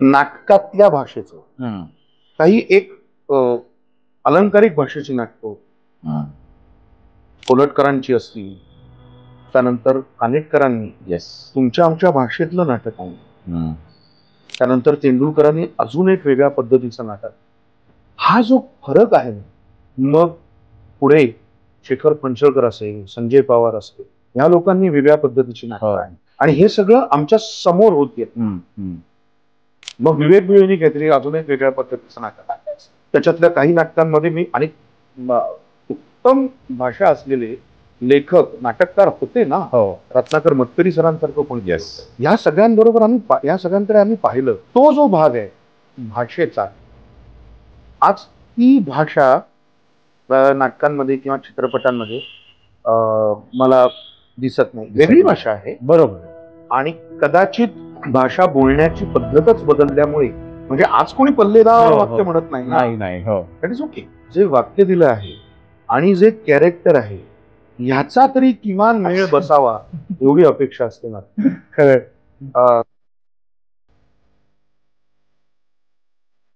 नाटकातल्या भाषेचं काही एक अलंकारिक भाषेची नाटकं कोलटकरांची असतील, त्यानंतर कानेटकरांनी तुमच्या आमच्या भाषेतलं नाटक आहे, त्यानंतर तेंडुलकरांनी अजून एक वेगळ्या पद्धतीचं नाटक. हा जो फरक आहे, मग पुढे शेखर पंचळकर असेल, संजय पवार असेल, या लोकांनी वेगळ्या पद्धतीची नाटक आहे आणि हे सगळं आमच्या समोर होत येत. मग विवेक भिळेंनी काहीतरी अजून एक वेगळ्या पद्धतीचं नाटक आहे. त्याच्यातल्या काही नाटकांमध्ये मी आणि उत्तम भाषा असलेले लेखक नाटककार होते ना, रत्नाकर मतकरी सरांसारखं कोण. या सगळ्यांबरोबर या सगळ्यांकडे आम्ही पाहिलं. तो जो भाग आहे भाषेचा, आज ती भाषा नाटकांमध्ये किंवा चित्रपटांमध्ये मला दिसत नाही. वेगळी भाषा आहे, बरोबर, आणि कदाचित भाषा बोलण्याची पद्धतच बदलल्यामुळे, म्हणजे आज कोणी पल्लेदार वाक्य म्हणत नाही. That is okay. जे वाक्य दिलं आहे आणि जे कॅरेक्टर आहे ह्याचा तरी किमान मेळ बसावा एवढी अपेक्षा असते ना.